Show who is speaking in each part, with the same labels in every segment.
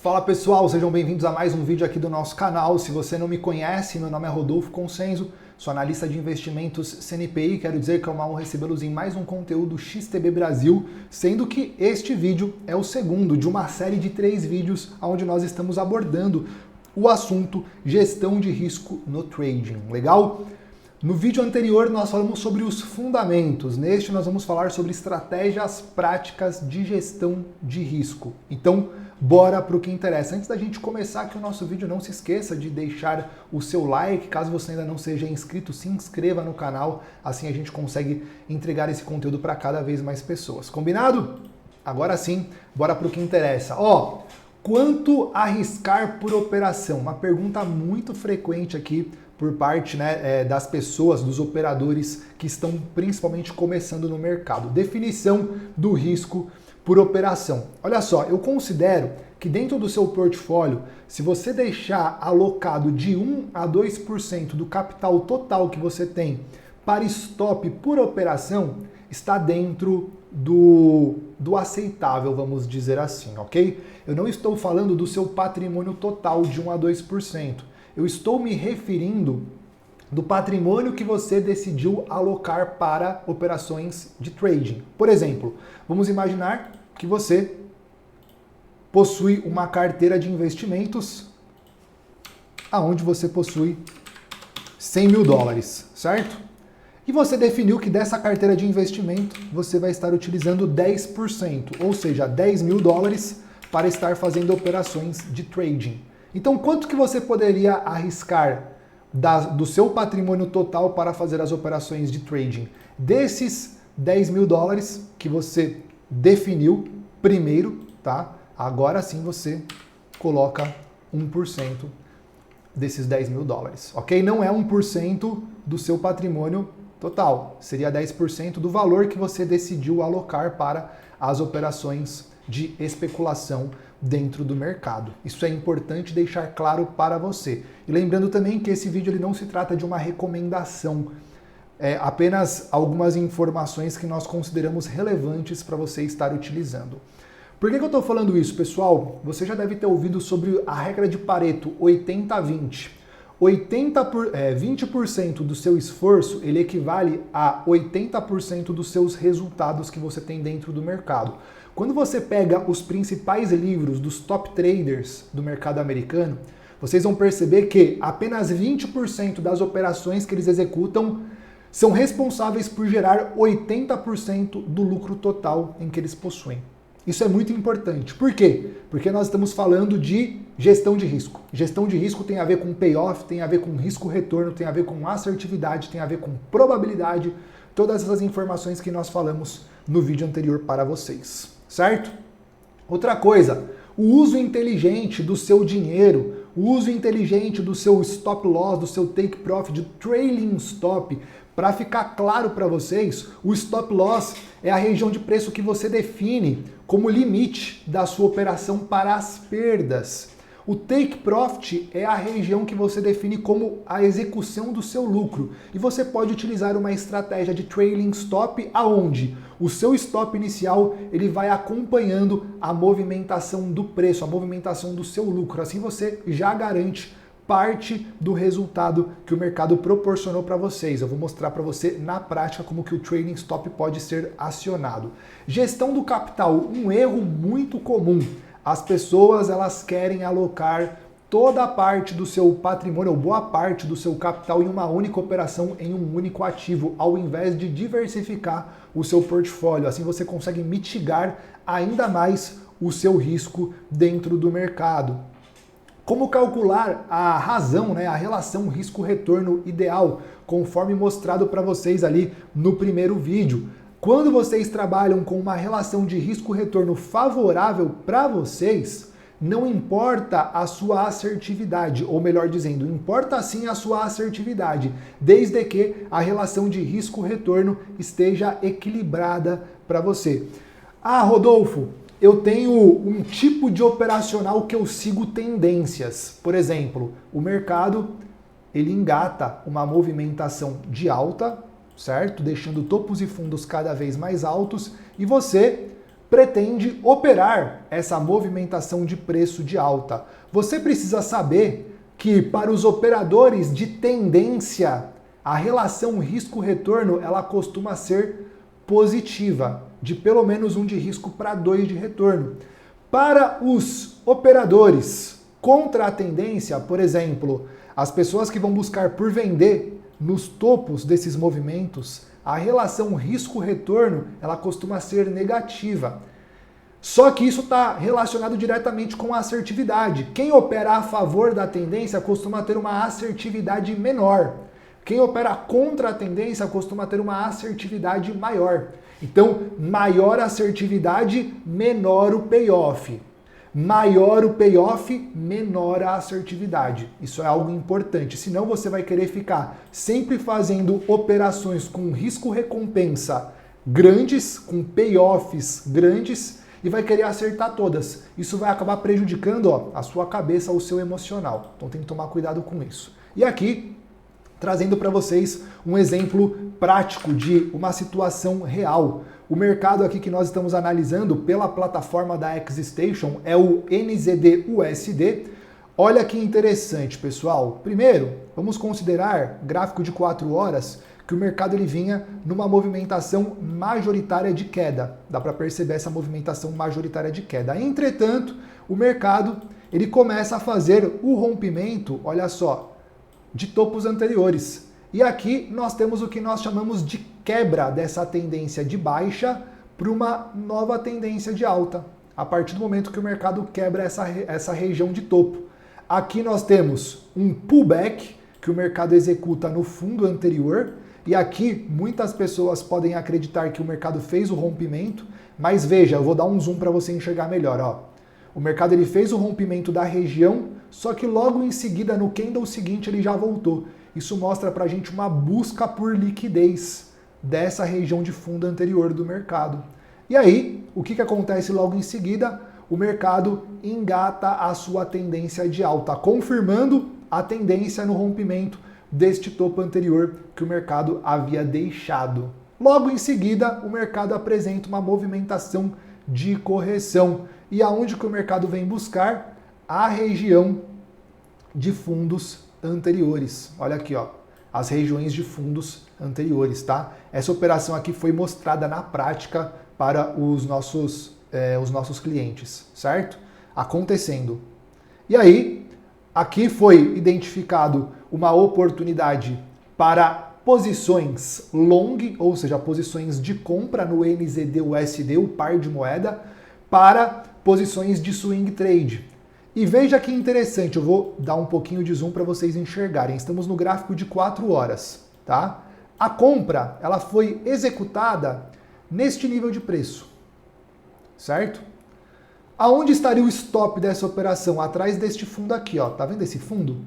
Speaker 1: Fala pessoal, sejam bem-vindos a mais um vídeo aqui do nosso canal. Se você não me conhece, meu nome é Rodolfo Consenzo, sou analista de investimentos CNPI, quero dizer que é uma honra recebê-los em mais um conteúdo XTB Brasil, sendo que este vídeo é o segundo de uma série de 3 vídeos onde nós estamos abordando o assunto gestão de risco no trading, legal? No vídeo anterior nós falamos sobre os fundamentos, neste nós vamos falar sobre estratégias práticas de gestão de risco. Então, bora para o que interessa. Antes da gente começar aqui o nosso vídeo, não se esqueça de deixar o seu like, caso você ainda não seja inscrito, se inscreva no canal, assim a gente consegue entregar esse conteúdo para cada vez mais pessoas. Combinado? Agora sim, bora para o que interessa. Quanto arriscar por operação? Uma pergunta muito frequente aqui por parte das pessoas, dos operadores que estão principalmente começando no mercado. Definição do risco por operação. Olha só, eu considero que dentro do seu portfólio, se você deixar alocado de 1 a 2% do capital total que você tem para stop por operação, está dentro do aceitável, vamos dizer assim, ok? Eu não estou falando do seu patrimônio total de 1 a 2%. Eu estou me referindo do patrimônio que você decidiu alocar para operações de trading. Por exemplo, vamos imaginar que você possui uma carteira de investimentos aonde você possui 100 mil dólares, certo? E você definiu que dessa carteira de investimento você vai estar utilizando 10%, ou seja, 10 mil dólares para estar fazendo operações de trading. Então, quanto que você poderia arriscar do seu patrimônio total para fazer as operações de trading? Desses 10 mil dólares que você definiu primeiro, tá? Agora sim você coloca 1% desses 10 mil dólares, ok? Não é 1% do seu patrimônio total, seria 10% do valor que você decidiu alocar para as operações de especulação dentro do mercado. Isso é importante deixar claro para você. E lembrando também que esse vídeo ele não se trata de uma recomendação, é apenas algumas informações que nós consideramos relevantes para você estar utilizando. Por que eu estou falando isso, pessoal? Você já deve ter ouvido sobre a regra de Pareto 80-20. 20% do seu esforço ele equivale a 80% dos seus resultados que você tem dentro do mercado. Quando você pega os principais livros dos top traders do mercado americano, vocês vão perceber que apenas 20% das operações que eles executam são responsáveis por gerar 80% do lucro total em que eles possuem. Isso é muito importante. Por quê? Porque nós estamos falando de gestão de risco. Gestão de risco tem a ver com payoff, tem a ver com risco-retorno, tem a ver com assertividade, tem a ver com probabilidade, todas essas informações que nós falamos no vídeo anterior para vocês, certo? Outra coisa, o uso inteligente do seu dinheiro, o uso inteligente do seu stop loss, do seu take profit, do trailing stop. Para ficar claro para vocês, o stop loss é a região de preço que você define como limite da sua operação para as perdas. O take profit é a região que você define como a execução do seu lucro. E você pode utilizar uma estratégia de trailing stop aonde o seu stop inicial ele vai acompanhando a movimentação do preço, a movimentação do seu lucro. Assim você já garante parte do resultado que o mercado proporcionou para vocês. Eu vou mostrar para você na prática como que o trailing stop pode ser acionado. Gestão do capital, um erro muito comum. As pessoas elas querem alocar toda a parte do seu patrimônio, ou boa parte do seu capital em uma única operação, em um único ativo, ao invés de diversificar o seu portfólio. Assim você consegue mitigar ainda mais o seu risco dentro do mercado. Como calcular a razão, a relação risco-retorno ideal, conforme mostrado para vocês ali no primeiro vídeo. Quando vocês trabalham com uma relação de risco-retorno favorável para vocês, não importa a sua assertividade, ou melhor dizendo, importa sim a sua assertividade, desde que a relação de risco-retorno esteja equilibrada para você. Ah, Rodolfo, eu tenho um tipo de operacional que eu sigo tendências. Por exemplo, o mercado ele engata uma movimentação de alta, certo? Deixando topos e fundos cada vez mais altos e você pretende operar essa movimentação de preço de alta. Você precisa saber que para os operadores de tendência, a relação risco-retorno ela costuma ser positiva, de pelo menos 1 de risco para 2 de retorno. Para os operadores contra a tendência, por exemplo, as pessoas que vão buscar por vender nos topos desses movimentos, a relação risco-retorno ela costuma ser negativa. Só que isso está relacionado diretamente com a assertividade. Quem opera a favor da tendência costuma ter uma assertividade menor. Quem opera contra a tendência costuma ter uma assertividade maior. Então, maior assertividade, menor o payoff. Maior o payoff, menor a assertividade. Isso é algo importante. Senão você vai querer ficar sempre fazendo operações com risco-recompensa grandes, com payoffs grandes, e vai querer acertar todas. Isso vai acabar prejudicando a sua cabeça, o seu emocional. Então tem que tomar cuidado com isso. E aqui, trazendo para vocês um exemplo prático de uma situação real. O mercado aqui que nós estamos analisando pela plataforma da XStation é o NZD-USD. Olha que interessante, pessoal. Primeiro, vamos considerar gráfico de 4 horas que o mercado ele vinha numa movimentação majoritária de queda. Dá para perceber essa movimentação majoritária de queda. Entretanto, o mercado ele começa a fazer o rompimento, olha só, de topos anteriores. E aqui nós temos o que nós chamamos de quebra dessa tendência de baixa para uma nova tendência de alta, a partir do momento que o mercado quebra essa região de topo. Aqui nós temos um pullback que o mercado executa no fundo anterior, e aqui muitas pessoas podem acreditar que o mercado fez o rompimento, mas veja, eu vou dar um zoom para você enxergar melhor. Ó. O mercado ele fez o rompimento da região, só que logo em seguida, no candle seguinte, ele já voltou. Isso mostra para a gente uma busca por liquidez dessa região de fundo anterior do mercado. E aí, o que acontece logo em seguida? O mercado engata a sua tendência de alta, confirmando a tendência no rompimento deste topo anterior que o mercado havia deixado. Logo em seguida, o mercado apresenta uma movimentação de correção. E aonde que o mercado vem buscar? A região de fundos anteriores. Olha aqui, ó, as regiões de fundos anteriores, tá? Essa operação aqui foi mostrada na prática para os nossos clientes, certo? Acontecendo. E aí, aqui foi identificado uma oportunidade para posições long, ou seja, posições de compra no NZD-USD, o par de moeda, para posições de swing trade. E veja que interessante, eu vou dar um pouquinho de zoom para vocês enxergarem. Estamos no gráfico de 4 horas, tá? A compra, ela foi executada neste nível de preço, certo? Aonde estaria o stop dessa operação? Atrás deste fundo aqui, ó. Tá vendo esse fundo?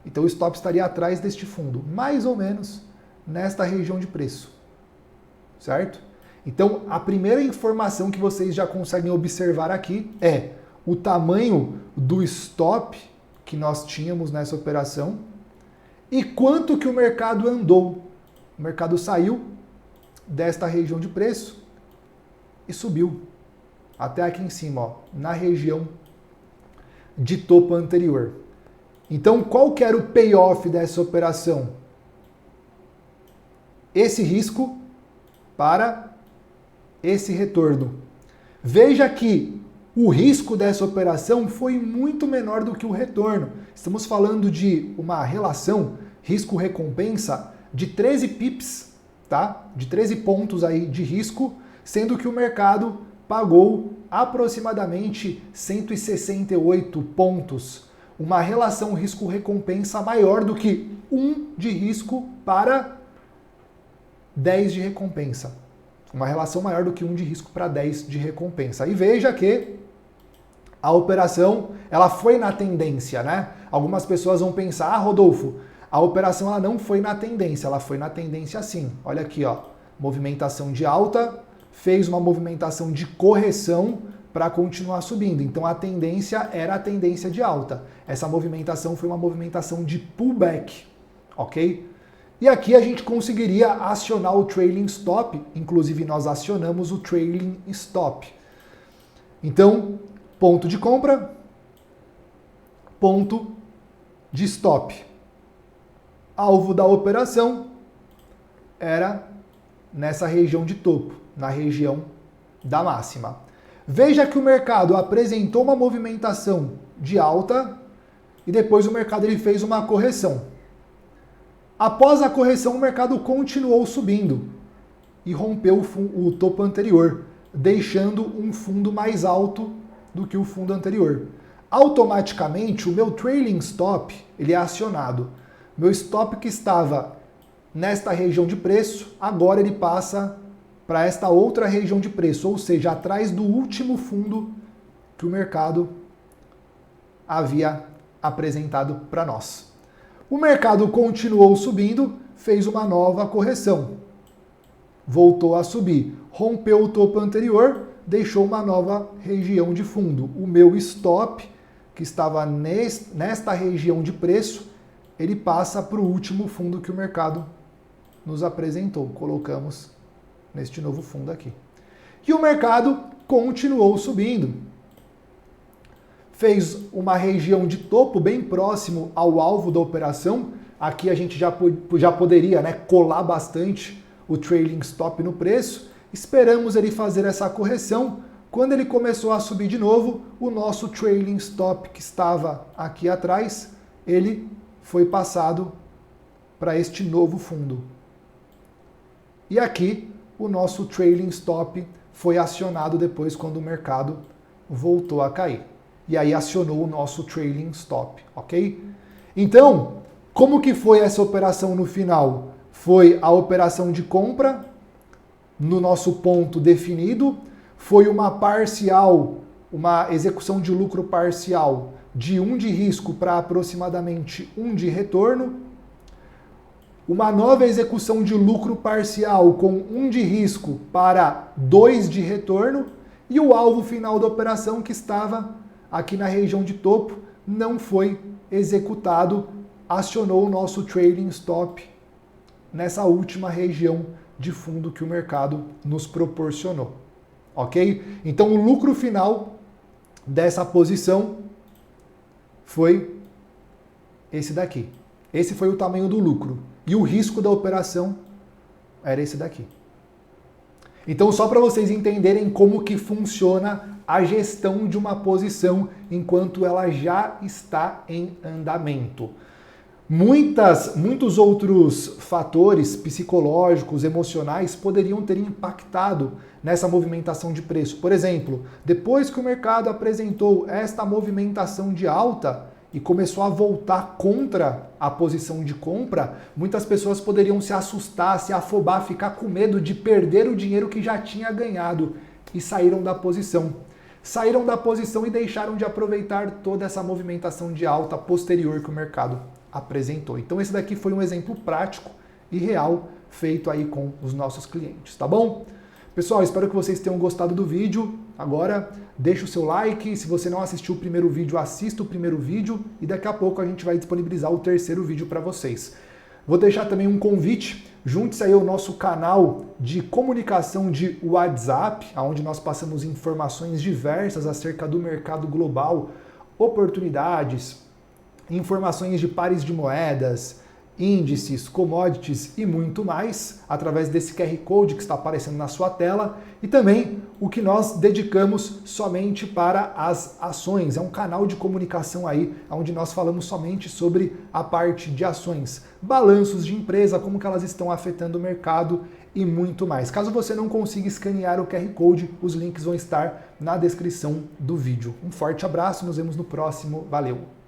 Speaker 1: Então o stop estaria atrás deste fundo, mais ou menos nesta região de preço, certo? Então a primeira informação que vocês já conseguem observar aqui é o tamanho do stop que nós tínhamos nessa operação e quanto que o mercado andou. O mercado saiu desta região de preço e subiu até aqui em cima, ó, na região de topo anterior. Então, qual que era o payoff dessa operação? Esse risco para esse retorno. Veja que o risco dessa operação foi muito menor do que o retorno. Estamos falando de uma relação risco-recompensa de 13 pips, tá? De 13 pontos aí de risco, sendo que o mercado pagou aproximadamente 168 pontos. Uma relação risco-recompensa maior do que 1 de risco para 10 de recompensa. Uma relação maior do que 1 de risco para 10 de recompensa. E veja que a operação ela foi na tendência, né? Algumas pessoas vão pensar, ah, Rodolfo, a operação ela não foi na tendência, ela foi na tendência sim. Olha aqui, ó, movimentação de alta, fez uma movimentação de correção para continuar subindo. Então a tendência era a tendência de alta. Essa movimentação foi uma movimentação de pullback, ok? E aqui a gente conseguiria acionar o trailing stop, inclusive nós acionamos o trailing stop. Então, ponto de compra, ponto de stop. Alvo da operação era nessa região de topo, na região da máxima. Veja que o mercado apresentou uma movimentação de alta e depois o mercado ele fez uma correção. Após a correção, o mercado continuou subindo e rompeu o topo anterior, deixando um fundo mais alto do que o fundo anterior. Automaticamente, o meu trailing stop ele é acionado. Meu stop que estava nesta região de preço, agora ele passa para esta outra região de preço, ou seja, atrás do último fundo que o mercado havia apresentado para nós. O mercado continuou subindo, fez uma nova correção. Voltou a subir, rompeu o topo anterior, deixou uma nova região de fundo. O meu stop, que estava nesta região de preço, ele passa para o último fundo que o mercado nos apresentou. Colocamos neste novo fundo aqui. E o mercado continuou subindo. Fez uma região de topo bem próximo ao alvo da operação. Aqui a gente já poderia, né, colar bastante o trailing stop no preço. Esperamos ele fazer essa correção. Quando ele começou a subir de novo, o nosso trailing stop que estava aqui atrás, ele foi passado para este novo fundo. E aqui o nosso trailing stop foi acionado depois quando o mercado voltou a cair. E aí acionou o nosso trailing stop, ok? Então, como que foi essa operação no final? Foi a operação de compra no nosso ponto definido, foi uma parcial, uma execução de lucro parcial de 1 de risco para aproximadamente 1 de retorno, uma nova execução de lucro parcial com 1 de risco para 2 de retorno e o alvo final da operação que estava aqui na região de topo não foi executado, acionou o nosso trailing stop nessa última região de fundo que o mercado nos proporcionou, ok? Então o lucro final dessa posição foi esse daqui. Esse foi o tamanho do lucro. E o risco da operação era esse daqui. Então, só para vocês entenderem como que funciona a gestão de uma posição enquanto ela já está em andamento. Muitos outros fatores psicológicos, emocionais poderiam ter impactado nessa movimentação de preço. Por exemplo, depois que o mercado apresentou esta movimentação de alta e começou a voltar contra a posição de compra, muitas pessoas poderiam se assustar, se afobar, ficar com medo de perder o dinheiro que já tinha ganhado e saíram da posição. Saíram da posição e deixaram de aproveitar toda essa movimentação de alta posterior que o mercado apresentou. Então esse daqui foi um exemplo prático e real feito aí com os nossos clientes, tá bom? Pessoal, espero que vocês tenham gostado do vídeo. Agora, deixa o seu like. Se você não assistiu o primeiro vídeo, assista o primeiro vídeo e daqui a pouco a gente vai disponibilizar o terceiro vídeo para vocês. Vou deixar também um convite. Junte-se aí ao nosso canal de comunicação de WhatsApp, onde nós passamos informações diversas acerca do mercado global, oportunidades, informações de pares de moedas, índices, commodities e muito mais, através desse QR Code que está aparecendo na sua tela, e também o que nós dedicamos somente para as ações. É um canal de comunicação aí, onde nós falamos somente sobre a parte de ações, balanços de empresa, como que elas estão afetando o mercado e muito mais. Caso você não consiga escanear o QR Code, os links vão estar na descrição do vídeo. Um forte abraço, nos vemos no próximo, valeu!